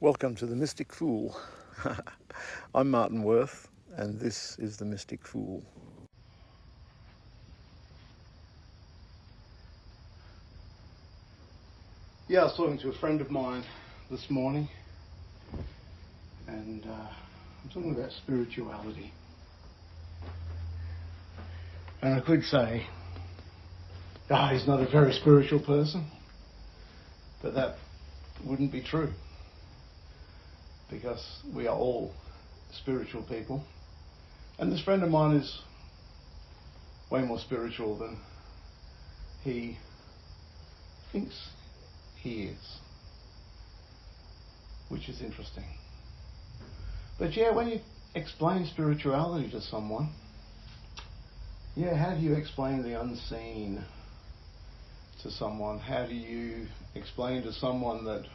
Welcome to The Mystic Fool. I'm Martin Worth, and this is The Mystic Fool. Yeah, I was talking to a friend of mine this morning, and I'm talking about spirituality. And I could say, he's not a very spiritual person, but that wouldn't be true, because we are all spiritual people. And this friend of mine is way more spiritual than he thinks he is, which is interesting. But yeah, when you explain spirituality to someone, how do you explain the unseen to someone? How do you explain to someone that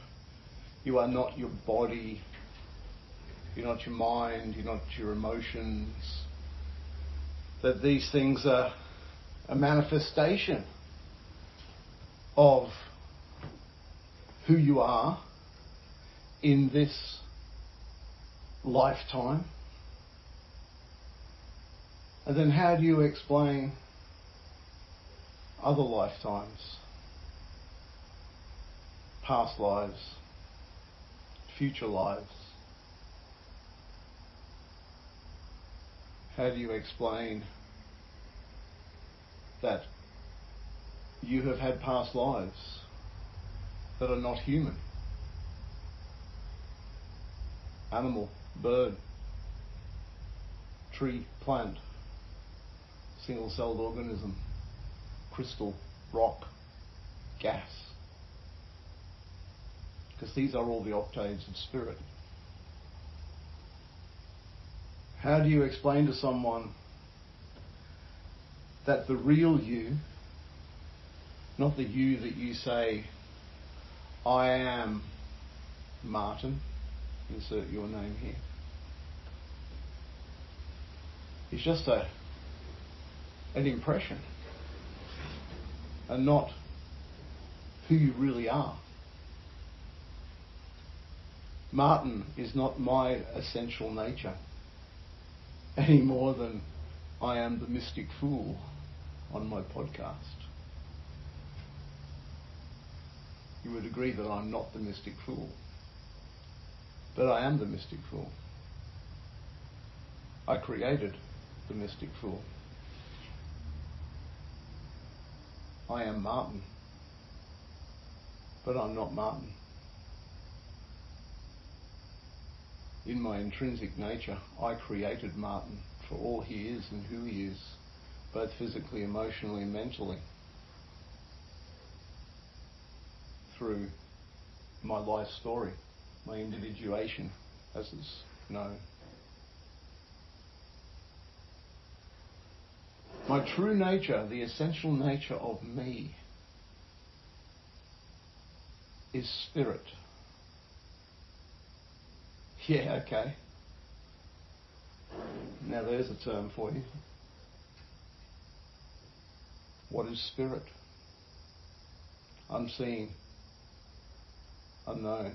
you are not your body, you're not your mind, you're not your emotions, that these things are a manifestation of who you are in this lifetime? And then how do you explain other lifetimes, past lives, future lives? How do you explain that you have had past lives that are not human? Animal, bird, tree, plant, single-celled organism, crystal, rock, gas. Because these are all the octaves of spirit. How do you explain to someone that the real you, not the you that you say, I am Martin, insert your name here, is just an impression and not who you really are? Martin is not my essential nature any more than I am the Mystic Fool on my podcast. You would agree that I'm not the Mystic Fool, but I am the Mystic Fool. I created the Mystic Fool. I am Martin, but I'm not Martin. In my intrinsic nature, I created Martin for all he is and who he is, both physically, emotionally, and mentally, through my life story, my individuation, as is known. My true nature, the essential nature of me, is spirit. Yeah, okay. Now there's a term for you. What is spirit? Unseen, unknown.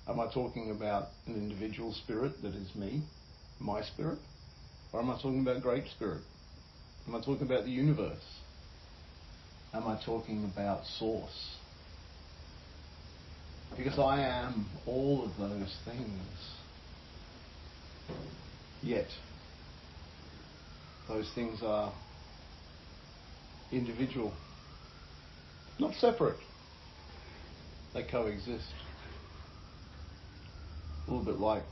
Am I talking about an individual spirit that is me, my spirit? Or am I talking about great spirit? Am I talking about the universe? Am I talking about source? Because I am all of those things. Yet, those things are individual, not separate. They coexist. A little bit like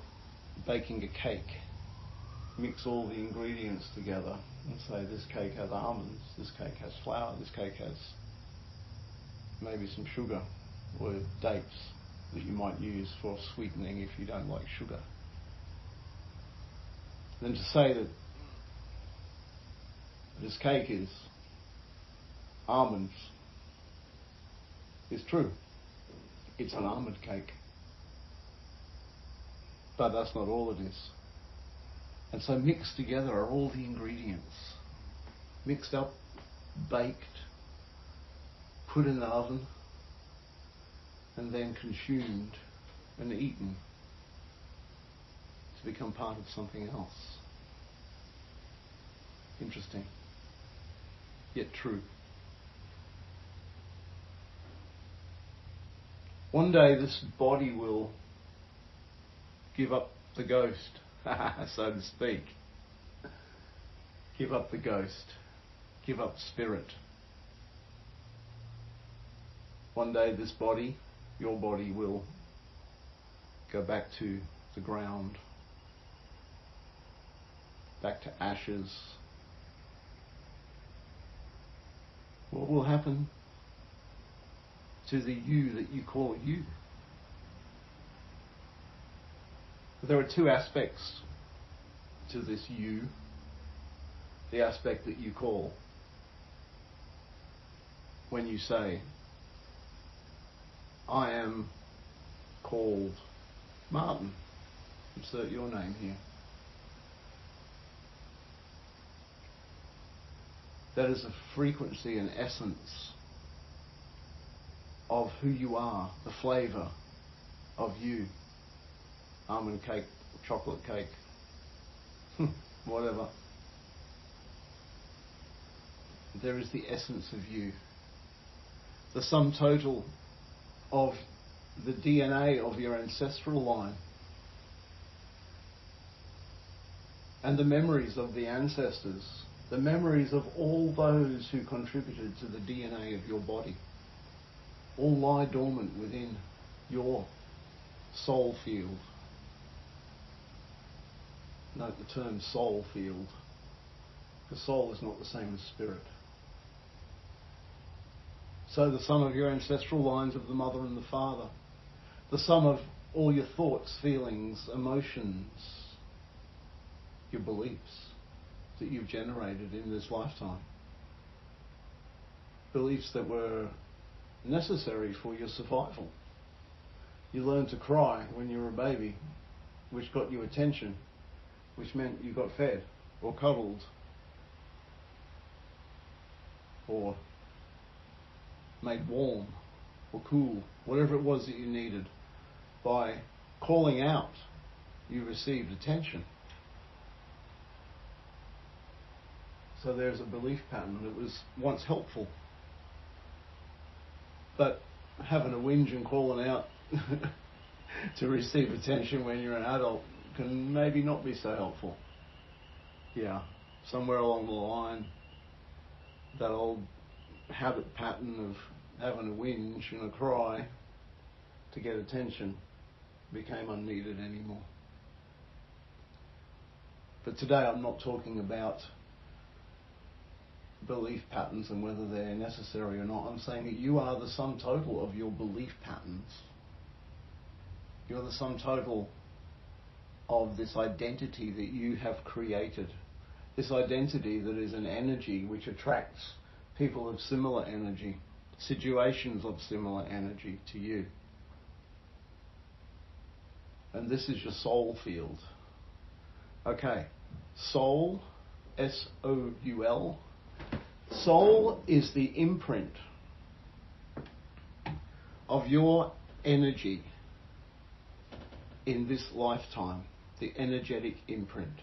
baking a cake. Mix all the ingredients together and say this cake has almonds, this cake has flour, this cake has maybe some sugar or dates that you might use for sweetening if you don't like sugar. Then to say that this cake is almonds is true. It's an almond cake. But that's not all it is. And so mixed together are all the ingredients. Mixed up, baked, put in the oven, and then consumed and eaten to become part of something else. Interesting, yet true. One day this body will give up the ghost, so to speak. Give up the ghost. Give up spirit. One day this body, your body, will go back to the ground, back to ashes. What will happen to the you that you call you? There are two aspects to this you. The aspect that you call when you say, I am called Martin. Insert your name here. That is a frequency and essence of who you are, the flavour of you. Almond cake, chocolate cake, whatever. There is the essence of you. The sum total of the DNA of your ancestral line and the memories of the ancestors, the memories of all those who contributed to the DNA of your body, all lie dormant within your soul field. Note the term soul field, because soul is not the same as spirit. So the sum of your ancestral lines of the mother and the father, the sum of all your thoughts, feelings, emotions, your beliefs that you've generated in this lifetime. Beliefs that were necessary for your survival. You learned to cry when you were a baby, which got you attention, which meant you got fed or cuddled or made warm or cool, whatever it was that you needed. By calling out, you received attention. So there's a belief pattern that was once helpful. But having a whinge and calling out to receive attention when you're an adult can maybe not be so helpful. Yeah, somewhere along the line, that old habit pattern of having a whinge and a cry to get attention became unneeded anymore. But today I'm not talking about belief patterns and whether they're necessary or not. I'm saying that you are the sum total of your belief patterns. You're the sum total of this identity that you have created. This identity that is an energy which attracts people of similar energy, situations of similar energy to you. And this is your soul field. Okay, soul, S-O-U-L. Soul is the imprint of your energy in this lifetime, the energetic imprint.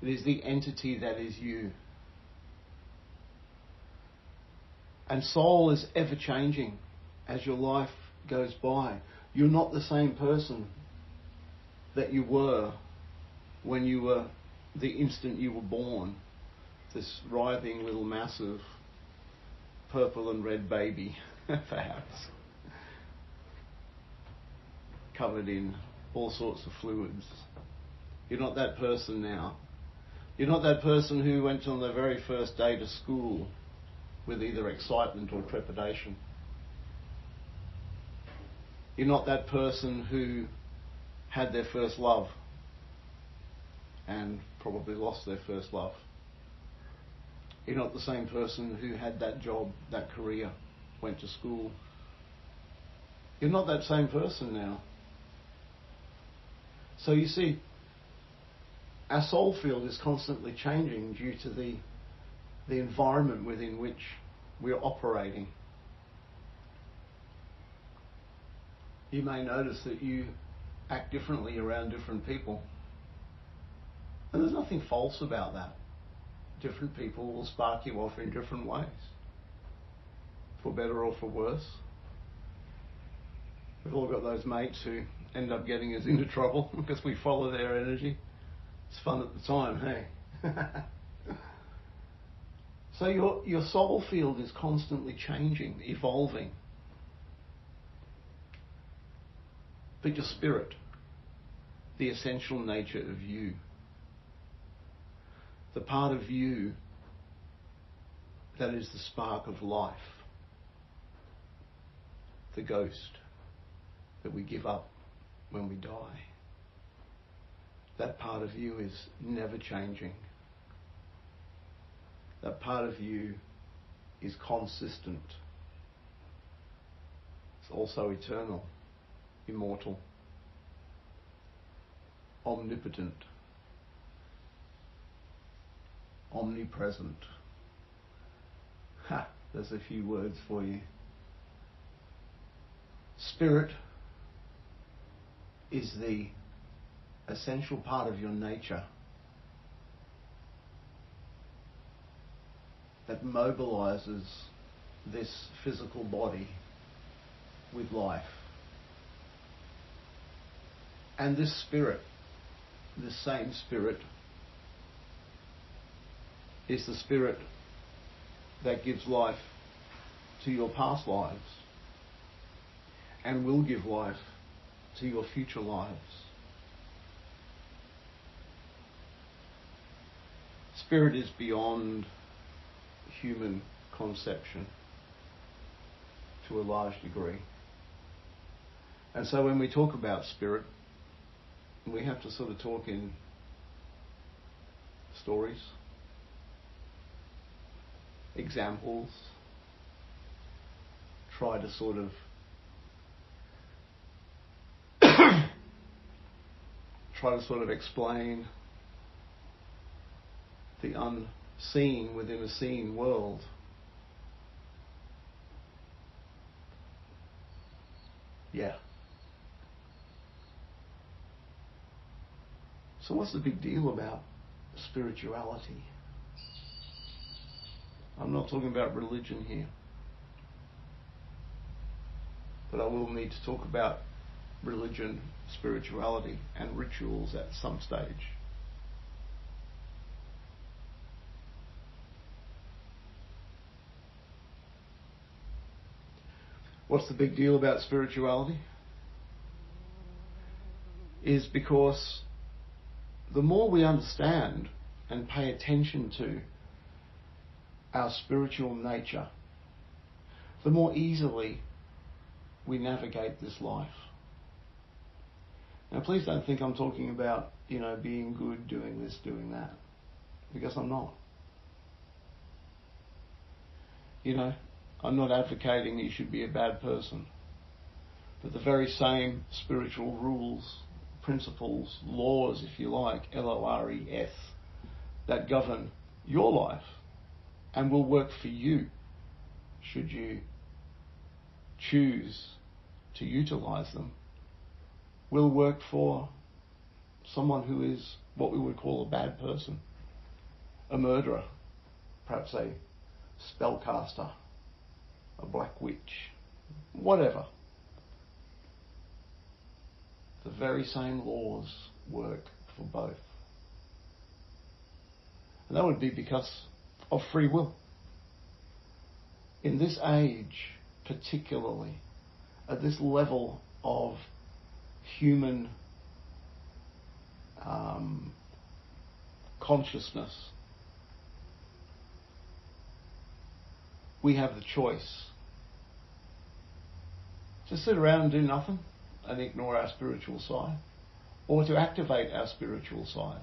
It is the entity that is you. And soul is ever changing as your life goes by. You're not the same person that you were when you were the instant you were born. This writhing little mass of purple and red baby, perhaps, covered in all sorts of fluids. You're not that person now. You're not that person who went on the very first day to school with either excitement or trepidation. You're not that person who had their first love and probably lost their first love. You're not the same person who had that job, that career, went to school. You're not that same person now. So you see, our soul field is constantly changing due to the environment within which we're operating. You may notice that you act differently around different people. And there's nothing false about that. Different people will spark you off in different ways, for better or for worse. We've all got those mates who end up getting us into trouble because we follow their energy. It's fun at the time, hey? So your soul field is constantly changing, evolving. But your spirit, the essential nature of you, the part of you that is the spark of life, the ghost that we give up when we die, that part of you is never changing. That part of you is consistent. It's also eternal, immortal, omnipotent, omnipresent. Ha! There's a few words for you. Spirit is the essential part of your nature that mobilizes this physical body with life. And this spirit, this same spirit, is the spirit that gives life to your past lives and will give life to your future lives. Spirit is beyond human conception to a large degree. And so when we talk about spirit, we have to sort of talk in stories, examples, try to sort of explain the unseen within a seen world. Yeah. So what's the big deal about spirituality? I'm not talking about religion here, but I will need to talk about religion, spirituality, and rituals at some stage. What's the big deal about spirituality? Is because the more we understand and pay attention to our spiritual nature, the more easily we navigate this life. Now, please don't think I'm talking about, being good, doing this, doing that, because I'm not. I'm not advocating you should be a bad person. But the very same spiritual rules, principles, laws, if you like, LORES, that govern your life and will work for you should you choose to utilize them, will work for someone who is what we would call a bad person, a murderer, perhaps a spellcaster, a black witch, whatever. The very same laws work for both. And that would be because of free will. In this age, particularly, at this level of human consciousness, we have the choice to sit around and do nothing and ignore our spiritual side, or to activate our spiritual side,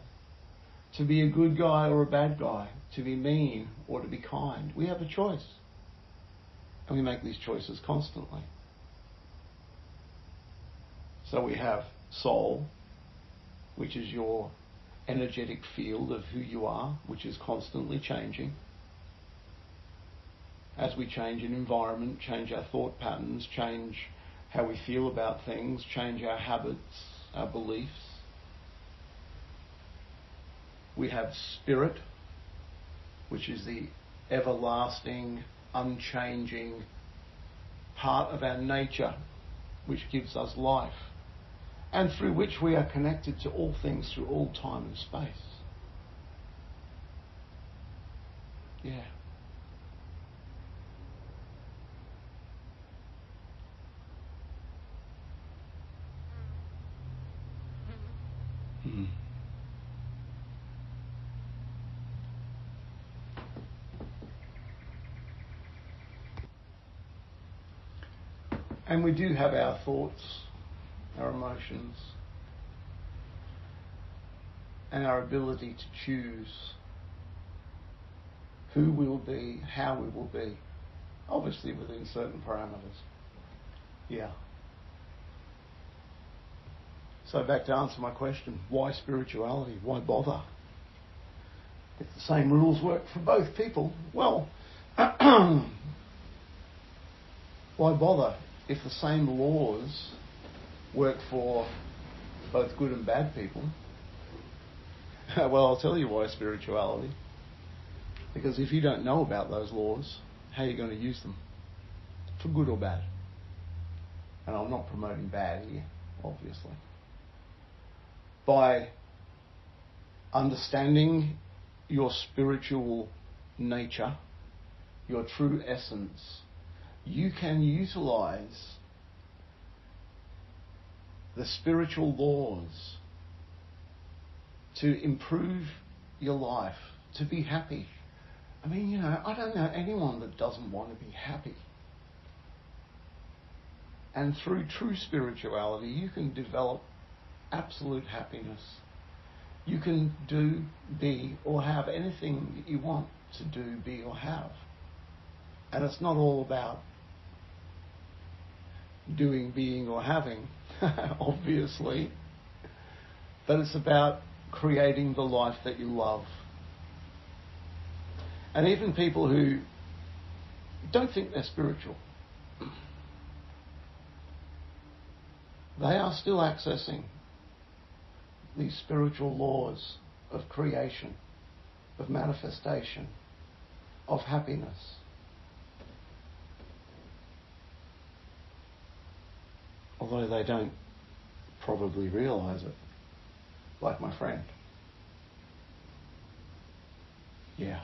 to be a good guy or a bad guy, to be mean or to be kind. We have a choice, and we make these choices constantly. So we have soul, which is your energetic field of who you are, which is constantly changing. as we change an environment, change our thought patterns, change how we feel about things, change our habits, our beliefs. We have spirit, which is the everlasting, unchanging part of our nature, which gives us life, and through which we are connected to all things through all time and space. Yeah. And we do have our thoughts, our emotions, and our ability to choose who we will be, how we will be, obviously within certain parameters. Yeah. So back to answer my question, why spirituality? Why bother? If the same rules work for both people, well, why bother if the same laws work for both good and bad people? Well, I'll tell you why spirituality. Because if you don't know about those laws, how are you going to use them? For good or bad? And I'm not promoting bad here, obviously. By understanding your spiritual nature, your true essence, you can utilize the spiritual laws to improve your life, to be happy. I mean, I don't know anyone that doesn't want to be happy. And through true spirituality, you can develop absolute happiness. You can do, be, or have anything you want to do, be, or have. And it's not all about doing, being, or having, obviously, but it's about creating the life that you love. And even people who don't think they're spiritual, they are still accessing these spiritual laws of creation, of manifestation, of happiness. Although they don't probably realise it, like my friend. Yeah.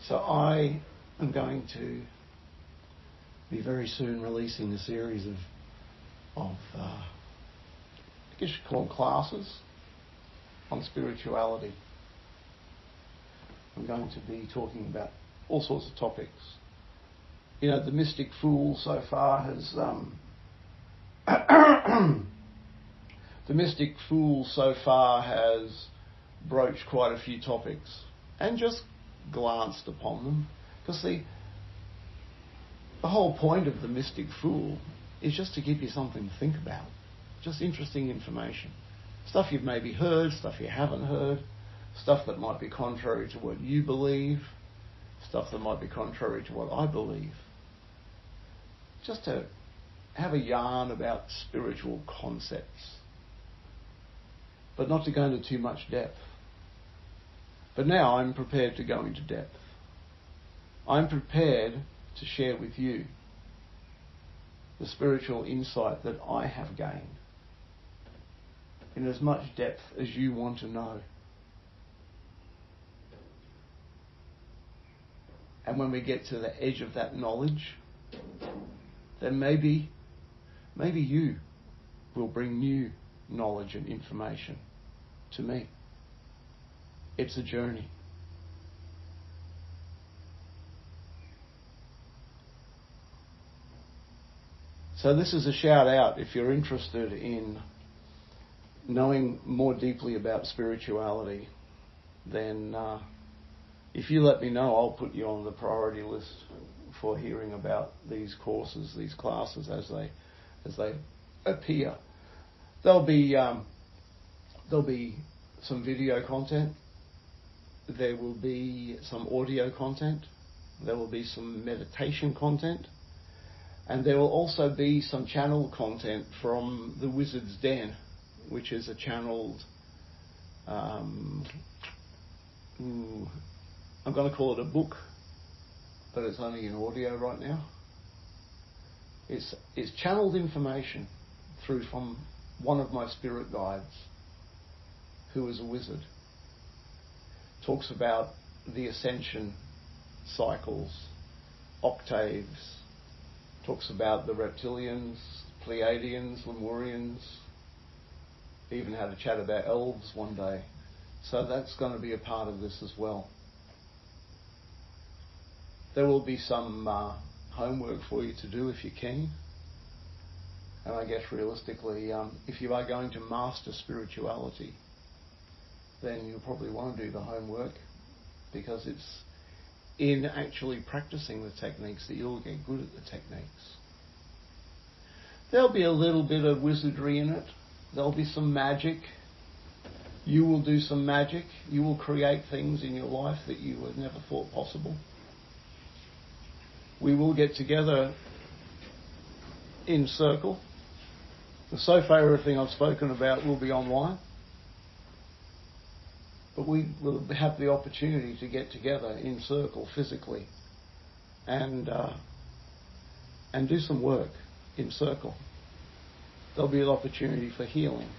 So I am going to be very soon releasing a series of I guess you call them classes on spirituality. I'm going to be talking about all sorts of topics. The mystic fool so far has the mystic fool so far has broached quite a few topics and just glanced upon them, because the whole point of the mystic fool is just to give you something to think about, just interesting information, stuff you've maybe heard, stuff you haven't heard, stuff that might be contrary to what you believe, stuff that might be contrary to what I believe, just to have a yarn about spiritual concepts, but not to go into too much depth. But now I'm prepared to go into depth. I'm prepared to share with you the spiritual insight that I have gained in as much depth as you want to know. And when we get to the edge of that knowledge, then maybe you will bring new knowledge and information to me. It's a journey. So this is a shout out if you're interested in knowing more deeply about spirituality, then if you let me know, I'll put you on the priority list for hearing about these courses, these classes as they appear. There'll be some video content. there will be some audio content, there will be some meditation content, and there will also be some channel content from the Wizard's Den, which is a channeled, I'm going to call it a book, but it's only in audio right now. It's channeled information through from one of my spirit guides, who is a wizard. Talks about the ascension cycles, octaves, talks about the reptilians, Pleiadians, Lemurians, even had a chat about elves one day. So that's going to be a part of this as well. There will be some homework for you to do if you're keen. And I guess realistically, if you are going to master spirituality, then you'll probably want to do the homework, because it's in actually practicing the techniques that you'll get good at the techniques. There'll be a little bit of wizardry in it. There'll be some magic. You will do some magic. You will create things in your life that you had never thought possible. We will get together in circle. So far everything I've spoken about will be online. But we will have the opportunity to get together in circle physically and do some work in circle. There'll be an opportunity for healing.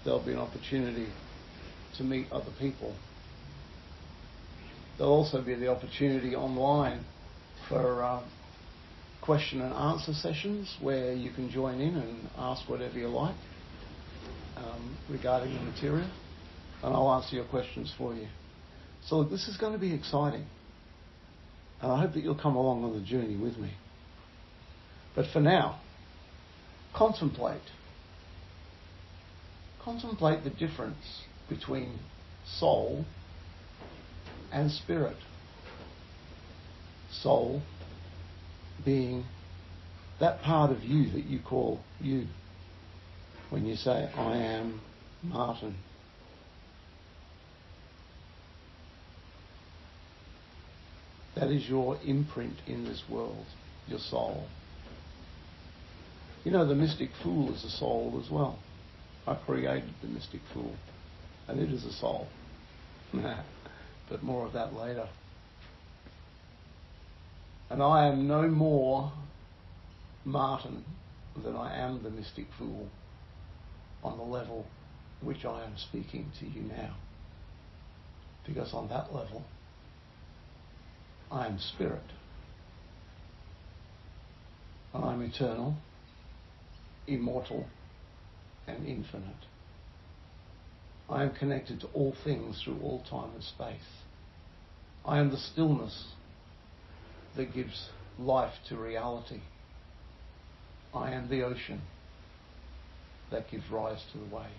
There'll be an opportunity to meet other people. There'll also be the opportunity online for question and answer sessions where you can join in and ask whatever you like regarding the material, and I'll answer your questions for you. So look, this is going to be exciting, and I hope that you'll come along on the journey with me. But for now, contemplate the difference between soul and spirit. Soul being that part of you that you call you. When you say, I am Martin. That is your imprint in this world, your soul. You know, the mystic fool is a soul as well. I created the mystic fool, and it is a soul. But more of that later. And I am no more Martin than I am the mystic fool on the level which I am speaking to you now. Because on that level, I am spirit. And I'm eternal, immortal, and infinite. I am connected to all things through all time and space. I am the stillness that gives life to reality. I am the ocean that gives rise to the wave.